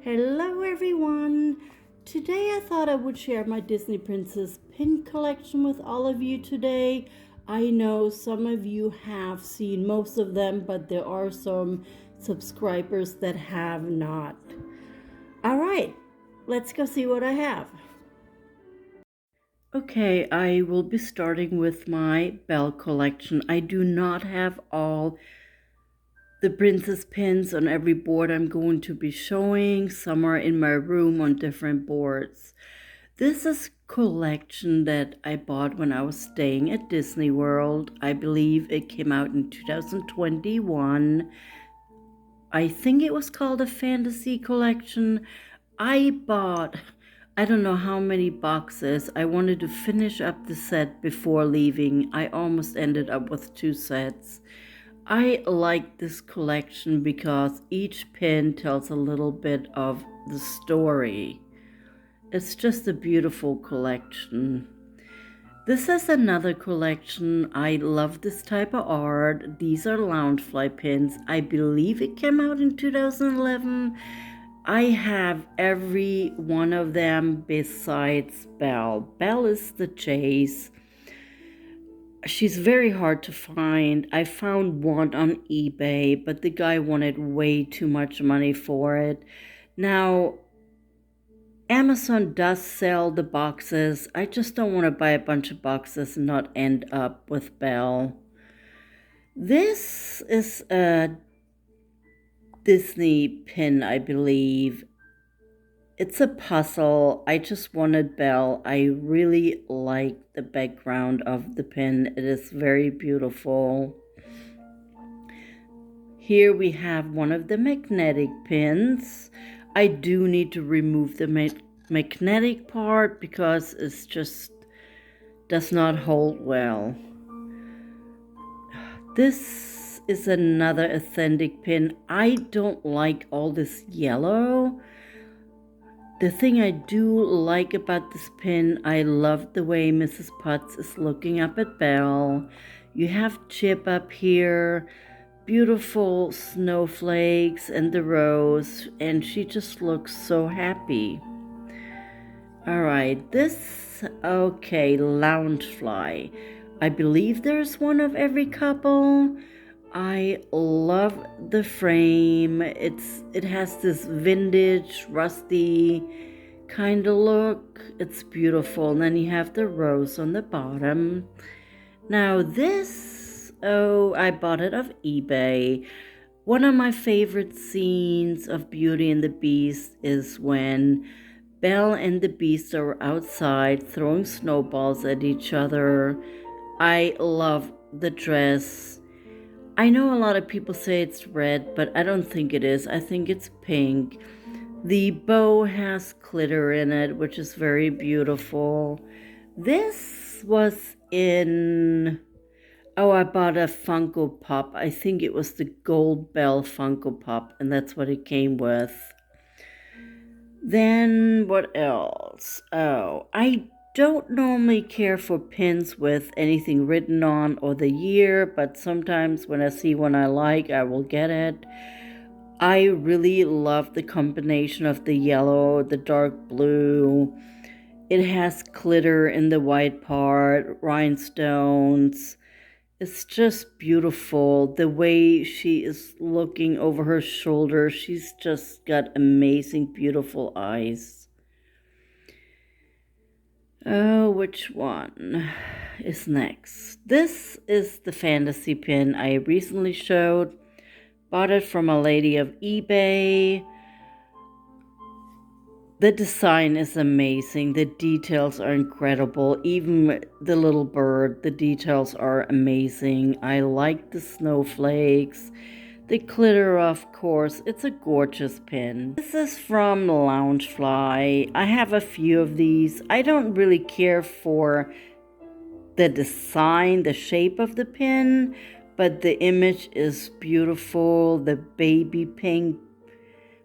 Hello everyone! Today I thought I would share my Disney Princess pin collection with all of you today. I know some of you have seen most of them, but there are some subscribers that have not. Alright, let's go see what I have. Okay, I will be starting with my Belle collection. I do not have all the princess pins on every board I'm going to be showing. Some are in my room on different boards. This is a collection that I bought when I was staying at Disney World. I believe it came out in 2021. I think it was called a fantasy collection. I bought, I don't know how many boxes. I wanted to finish up the set before leaving. I almost ended up with 2 sets. I like this collection because each pin tells a little bit of the story. It's just a beautiful collection. This is another collection. I love this type of art. These are Loungefly pins. I believe it came out in 2011. I have every one of them besides Belle. Belle is the chase. She's very hard to find. I found one on eBay, but the guy wanted way too much money for it. Now, Amazon does sell the boxes. I just don't want to buy a bunch of boxes and not end up with Belle. This is a Disney pin, I believe. It's a puzzle. I just wanted Belle. I really like the background of the pin. It is very beautiful. Here we have one of the magnetic pins. I do need to remove the magnetic part because it just does not hold well. This is another authentic pin. I don't like all this yellow. The thing I do like about this pin, I love the way Mrs. Potts is looking up at Belle. You have Chip up here, beautiful snowflakes and the rose, and she just looks so happy. All right, okay, Loungefly. I believe there's one of every couple. I love the frame. It has this vintage, rusty kind of look. It's beautiful. And then you have the rose on the bottom. Now this, I bought it off eBay. One of my favorite scenes of Beauty and the Beast is when Belle and the Beast are outside throwing snowballs at each other. I love the dress. I know a lot of people say it's red, but I don't think it is. I think it's pink. The bow has glitter in it, which is very beautiful. This was in... Oh, I bought a Funko Pop. I think it was the Gold Belle Funko Pop, and that's what it came with. Then, what else? Oh, I don't normally care for pins with anything written on or the year, but sometimes when I see one I like, I will get it. I really love the combination of the yellow, the dark blue. It has glitter in the white part, rhinestones. It's just beautiful. The way she is looking over her shoulder, she's just got amazing, beautiful eyes. Oh, which one is next? This is the fantasy pin I recently showed. Bought it from a lady of eBay. The design is amazing. The details are incredible. Even the little bird, the details are amazing. I like the snowflakes. The glitter, of course. It's a gorgeous pin. This is from Loungefly. I have a few of these. I don't really care for the design, the shape of the pin, but the image is beautiful. The baby pink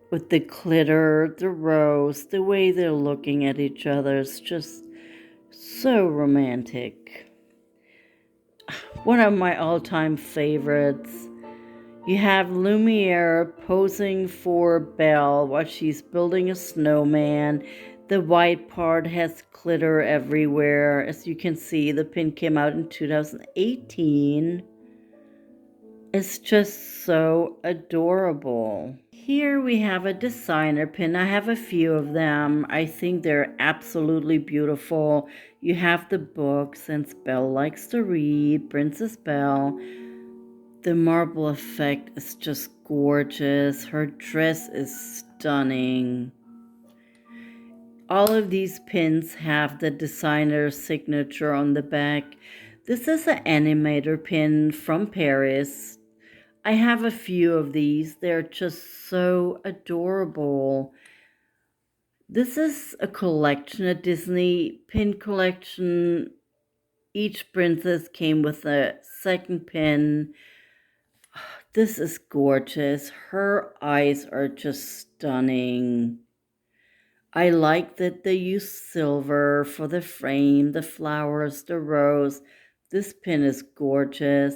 with the glitter, the rose, the way they're looking at each other is just so romantic. One of my all-time favorites. You have Lumiere posing for Belle while she's building a snowman. The white part has glitter everywhere. As you can see, the pin came out in 2018. It's just so adorable. Here we have a designer pin. I have a few of them. I think they're absolutely beautiful. You have the book, since Belle likes to read, Princess Belle. The marble effect is just gorgeous. Her dress is stunning. All of these pins have the designer's signature on the back. This is an animator pin from Paris. I have a few of these. They're just so adorable. This is a collection, a Disney pin collection. Each princess came with a second pin. This is gorgeous. Her eyes are just stunning. I like that they use silver for the frame, the flowers, the rose. This pin is gorgeous.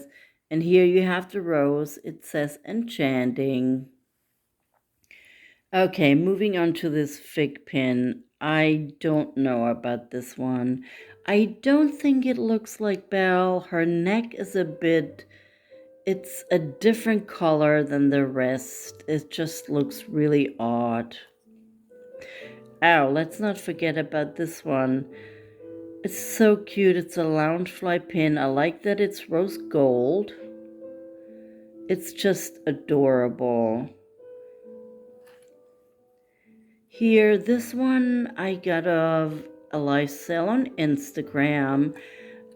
And here you have the rose. It says Enchanting. Okay, moving on to this fig pin. I don't know about this one. I don't think it looks like Belle. Her neck is it's a different color than the rest. It just looks really odd. Oh, let's not forget about this one. It's so cute. It's a loungefly pin. I like that it's rose gold. It's just adorable. Here, this one I got of a live sale on Instagram.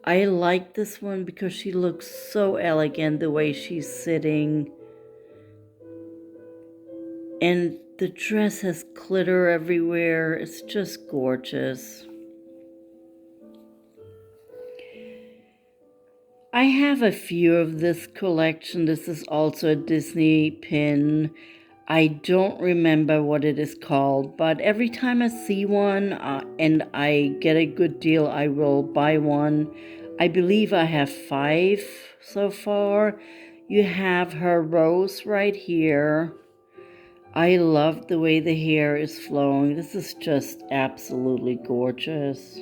I like this one because she looks so elegant the way she's sitting. And the dress has glitter everywhere. It's just gorgeous. I have a few of this collection. This is also a Disney pin. I don't remember what it is called, but every time I see one and I get a good deal, I will buy one. I believe I have 5 so far. You have her rose right here. I love the way the hair is flowing. This is just absolutely gorgeous.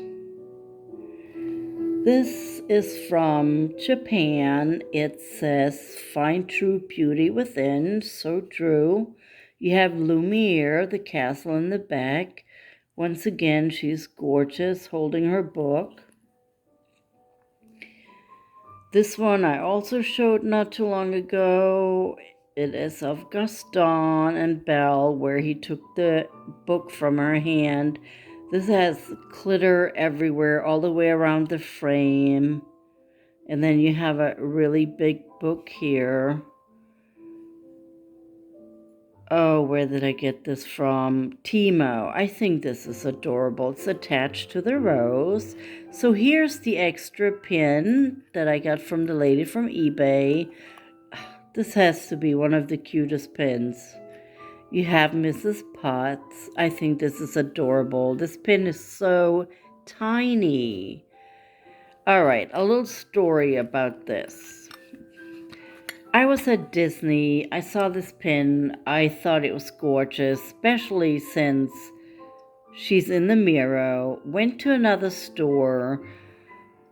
This is from Japan. It says, "Find true beauty within." So true. You have Lumiere, the castle in the back. Once again, she's gorgeous, holding her book. This one I also showed not too long ago. It is of Gaston and Belle, where he took the book from her hand. This has glitter everywhere, all the way around the frame. And then you have a really big book here. Oh, where did I get this from? Timo. I think this is adorable. It's attached to the rose. So here's the extra pin that I got from the lady from eBay. This has to be one of the cutest pins. You have Mrs. Potts. I think this is adorable. This pin is so tiny. All right, a little story about this. I was at Disney. I saw this pin. I thought it was gorgeous, especially since she's in the mirror. Went to another store,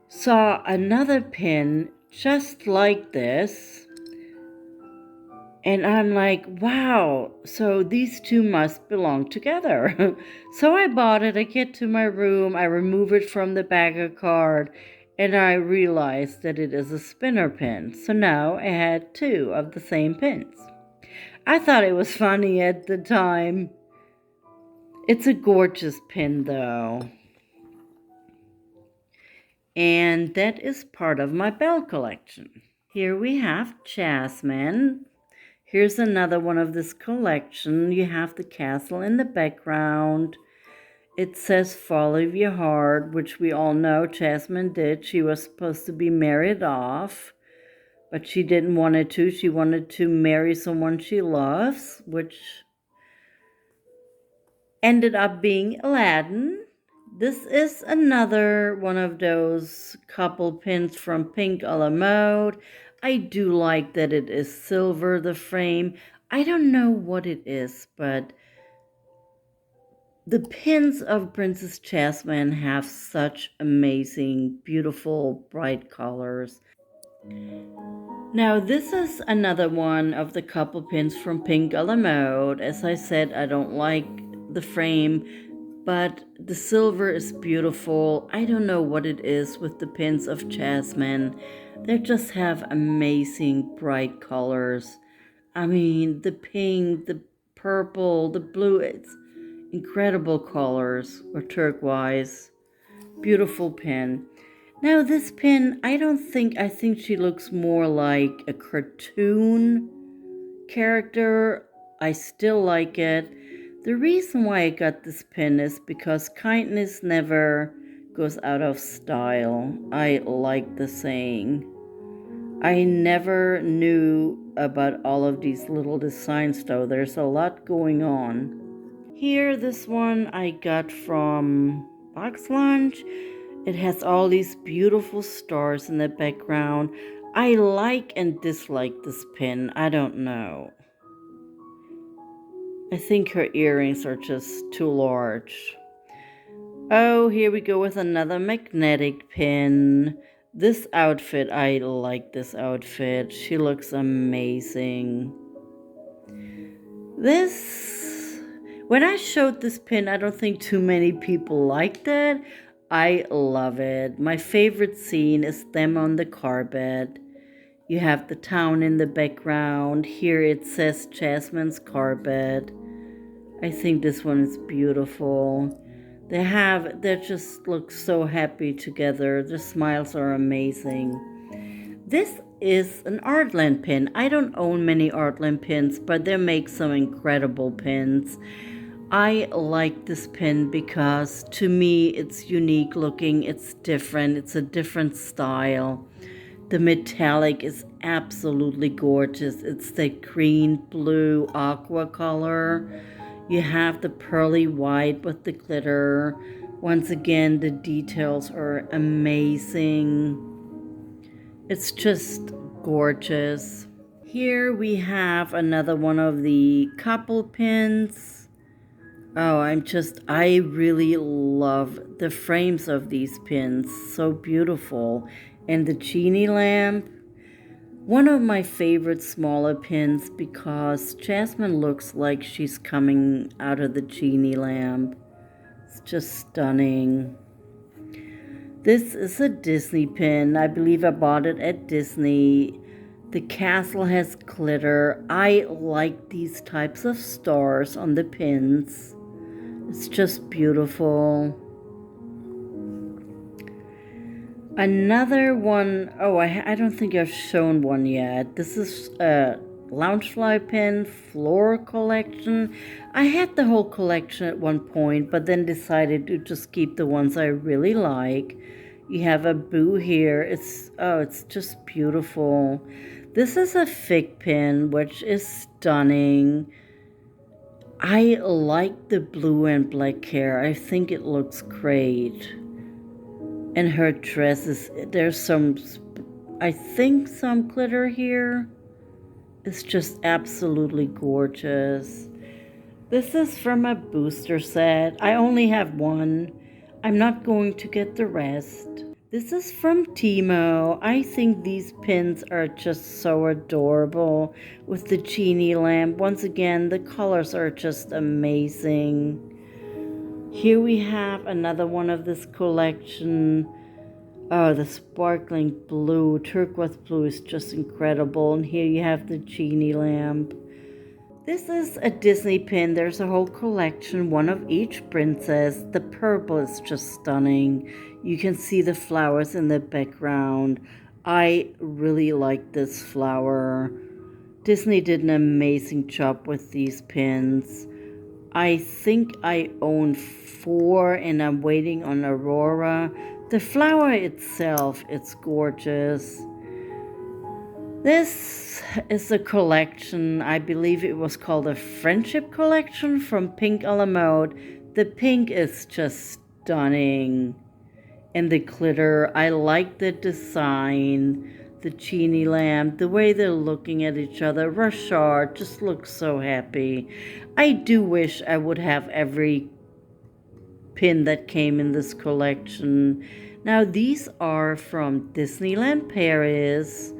saw another pin just like this. And I'm like, wow, so these two must belong together. So I bought it. I get to my room. I remove it from the bagger card. And I realized that it is a spinner pin. So now I had 2 of the same pins. I thought it was funny at the time. It's a gorgeous pin though. And that is part of my Belle collection. Here we have Jasmine. Here's another one of this collection. You have the castle in the background. It says "Follow Your Heart," which we all know Jasmine did. She was supposed to be married off, but she didn't want it to. She wanted to marry someone she loves, which ended up being Aladdin. This is another one of those couple pins from Pink a la Mode. I do like that it is silver, the frame. I don't know what it is, but the pins of Princess Jasmine have such amazing, beautiful, bright colors. Now, this is another one of the couple pins from Pink a la Mode. As I said, I don't like the frame, but the silver is beautiful. I don't know what it is with the pins of Jasmine. They just have amazing, bright colors. I mean, the pink, the purple, the blue, it's incredible colors, or turquoise. Beautiful pin. Now this pin, I think she looks more like a cartoon character. I still like it. The reason why I got this pin is because kindness never goes out of style. I like the saying. I never knew about all of these little designs though. There's a lot going on. Here, this one I got from Box Lunch. It has all these beautiful stars in the background. I like and dislike this pin. I don't know. I think her earrings are just too large. Oh, here we go with another magnetic pin. This outfit, I like this outfit. She looks amazing. When I showed this pin, I don't think too many people liked it. I love it. My favorite scene is them on the carpet. You have the town in the background. Here it says Jasmine's carpet. I think this one is beautiful. They just look so happy together. Their smiles are amazing. This is an Artland pin. I don't own many Artland pins, but they make some incredible pins. I like this pin because to me it's unique looking, it's different, it's a different style. The metallic is absolutely gorgeous. It's the green, blue, aqua color. You have the pearly white with the glitter. Once again, the details are amazing. It's just gorgeous. Here we have another one of the couple pins. Oh, I really love the frames of these pins. So beautiful. And the genie lamp. One of my favorite smaller pins because Jasmine looks like she's coming out of the genie lamp. It's just stunning. This is a Disney pin. I believe I bought it at Disney. The castle has glitter. I like these types of stars on the pins. It's just beautiful. Another one, oh, I don't think I've shown one yet. This is a Loungefly pin floor collection. I had the whole collection at one point, but then decided to just keep the ones I really like. You have a boo here. It's just beautiful. This is a fig pin, which is stunning. I like the blue and black hair. I think it looks great. And her dress there's some glitter here. It's just absolutely gorgeous. This is from a booster set. I only have one. I'm not going to get the rest. This is from Timo. I think these pins are just so adorable with the genie lamp. Once again, the colors are just amazing. Here we have another one of this collection. Oh, the sparkling blue, turquoise blue is just incredible. And here you have the genie lamp. This is a Disney pin. There's a whole collection, one of each princess. The purple is just stunning. You can see the flowers in the background. I really like this flower. Disney did an amazing job with these pins. I think I own 4 and I'm waiting on Aurora. The flower itself, it's gorgeous. This is a collection. I believe it was called a friendship collection from Pink a la Mode. The pink is just stunning. And the glitter, I like the design. the genie lamp, the way they're looking at each other. Rashard just looks so happy. I do wish I would have every pin that came in this collection. Now these are from Disneyland Paris.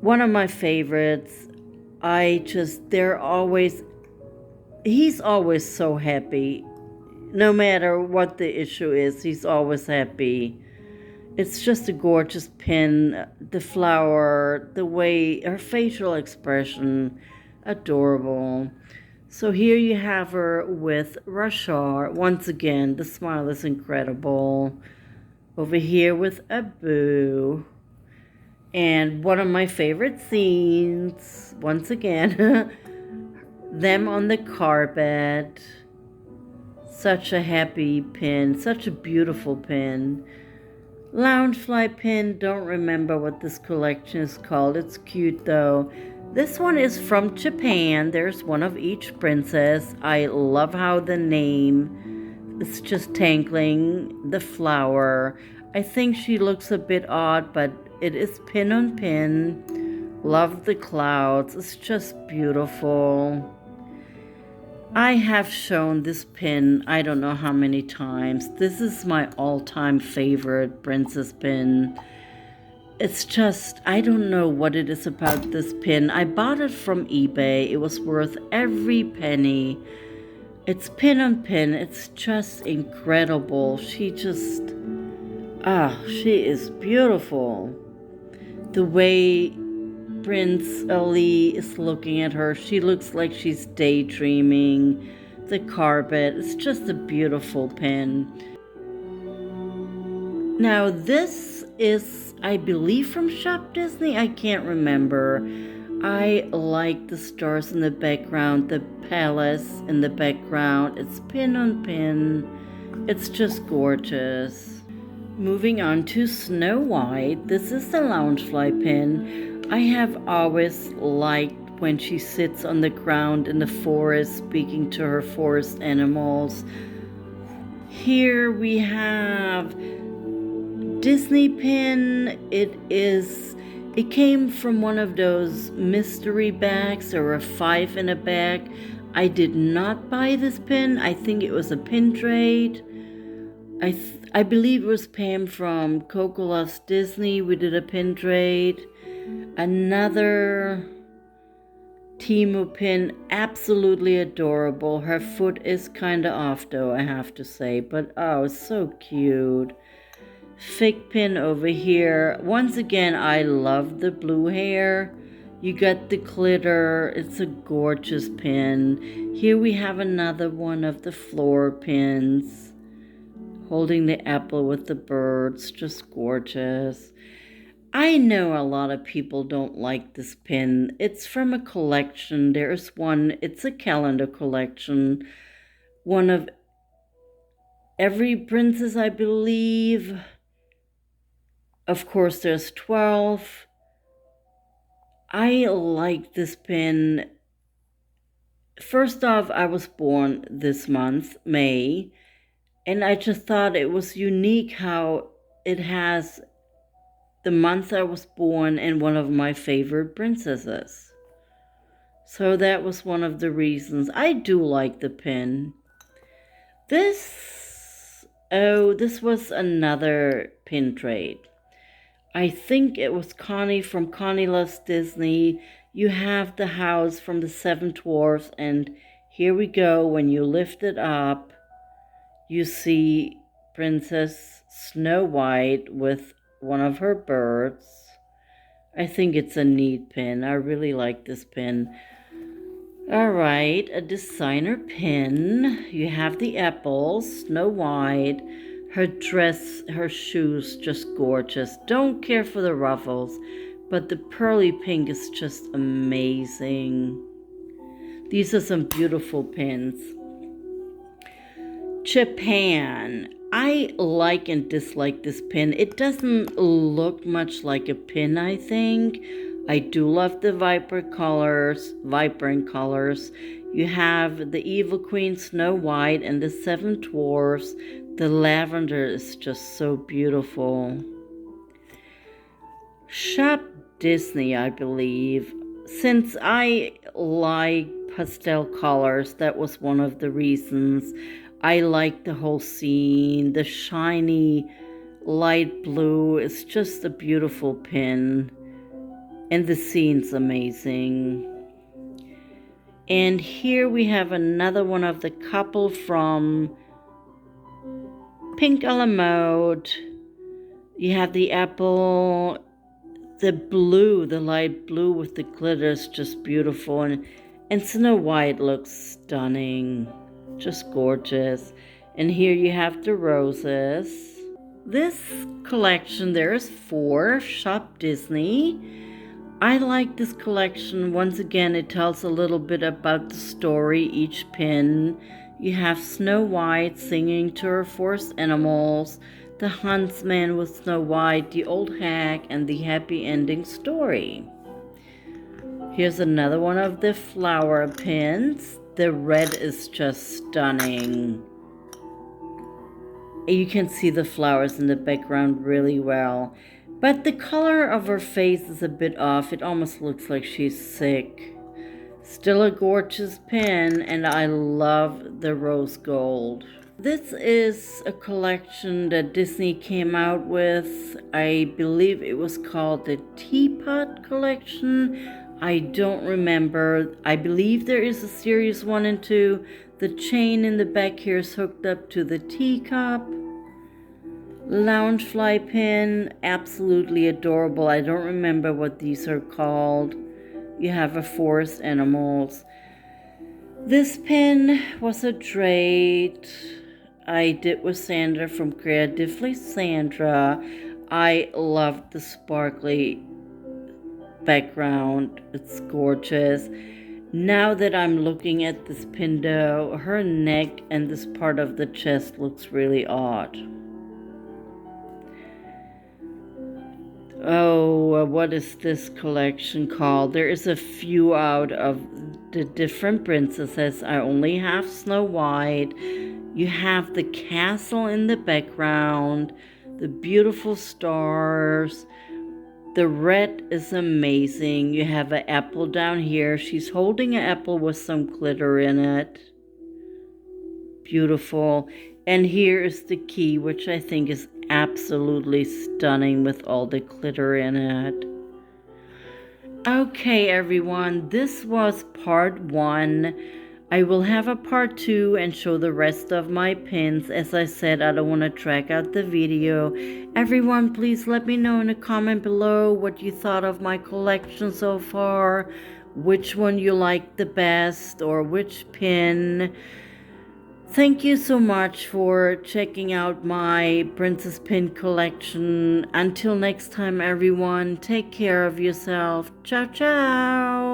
One of my favorites. He's always so happy. No matter what the issue is, he's always happy. It's just a gorgeous pin. The flower, the way, her facial expression, adorable. So here you have her with Rashard. Once again, the smile is incredible. Over here with Abu. And one of my favorite scenes, once again, them on the carpet. Such a happy pin, such a beautiful pin. Loungefly pin, don't remember what this collection is called. It's cute though. This one is from Japan. There's one of each princess. I love how the name, it's just tangling the flower. I think she looks a bit odd, but it is pin on pin. Love the clouds. It's just beautiful. I have shown this pin I don't know how many times. This is my all-time favorite princess pin. It's just, I don't know what it is about this pin. I bought it from eBay. It was worth every penny. It's pin on pin. It's just incredible. She is beautiful. The way Prince Ali is looking at her, she looks like she's daydreaming. The carpet, it's just a beautiful pin. Now this is, I believe, from Shop Disney. I can't remember. I like the stars in the background, the palace in the background. It's pin on pin. It's just gorgeous. Moving on to Snow White. This is the Loungefly pin. I have always liked when she sits on the ground in the forest speaking to her forest animals. Here we have Disney pin. It came from one of those mystery bags. There were 5 in a bag. I did not buy this pin. I think it was a pin trade. I believe it was Pam from Coco Loves Disney. We did a pin trade. Another Temu pin, absolutely adorable. Her foot is kind of off though, I have to say, but oh, it's so cute. Fig pin over here. Once again, I love the blue hair. You got the glitter. It's a gorgeous pin. Here we have another one of the floor pins. Holding the apple with the birds. Just gorgeous. I know a lot of people don't like this pin. It's from a collection. There's one, it's a calendar collection. One of every princess, I believe. Of course, there's 12. I like this pin. First off, I was born this month, May, and I just thought it was unique how it has the month I was born and one of my favorite princesses. So that was one of the reasons. I do like the pin. This was another pin trade. I think it was Connie from Connie Loves Disney. You have the house from the 7 Dwarfs, and here we go. When you lift it up, you see Princess Snow White with one of her birds. I think it's a neat pin. I really like this pin. All right, a designer pin. You have the apples, Snow White. Her dress, her shoes, just gorgeous. Don't care for the ruffles, but the pearly pink is just amazing. These are some beautiful pins. Japan. I like and dislike this pin. It doesn't look much like a pin, I think. I do love the vibrant colors. You have the Evil Queen Snow White and the 7 Dwarfs. The lavender is just so beautiful. Shop Disney, I believe. Since I like pastel colors, that was one of the reasons. I like the whole scene. The shiny light blue is just a beautiful pin. And the scene's amazing. And here we have another one of the couple from Pink a la Mode. You have the apple, the blue, the light blue with the glitter is just beautiful. And Snow White looks stunning, just gorgeous. And here you have the roses. This collection, there's 4, Shop Disney. I like this collection. Once again, it tells a little bit about the story, each pin. You have Snow White singing to her forest animals, the huntsman with Snow White, the old hag, and the happy ending story. Here's another one of the flower pins. The red is just stunning. You can see the flowers in the background really well. But the color of her face is a bit off. It almost looks like she's sick. Still a gorgeous pin, and I love the rose gold. This is a collection that Disney came out with. I believe it was called the Teapot Collection. I don't remember. I believe there is a series 1 and 2. The chain in the back here is hooked up to the teacup. Loungefly pin, absolutely adorable. I don't remember what these are called. You have a forest animals. This pin was a Drade I did with Sandra from Creatively Sandra. I loved the sparkly background. It's gorgeous. Now that I'm looking at this pin though, her neck and this part of the chest looks really odd. Oh, what is this collection called? There is a few out of the different princesses. I only have Snow White. You have the castle in the background, the beautiful stars. The red is amazing. You have an apple down here. She's holding an apple with some glitter in it. Beautiful. And here is the key, which I think is absolutely stunning with all the glitter in it. Okay, everyone, this was part 1. I will have a part 2 and show the rest of my pins. As I said, I don't want to drag out the video. Everyone, please let me know in a comment below what you thought of my collection so far, which one you liked the best, or which pin. Thank you so much for checking out my Princess Pin collection. Until next time, everyone, take care of yourself. Ciao, ciao.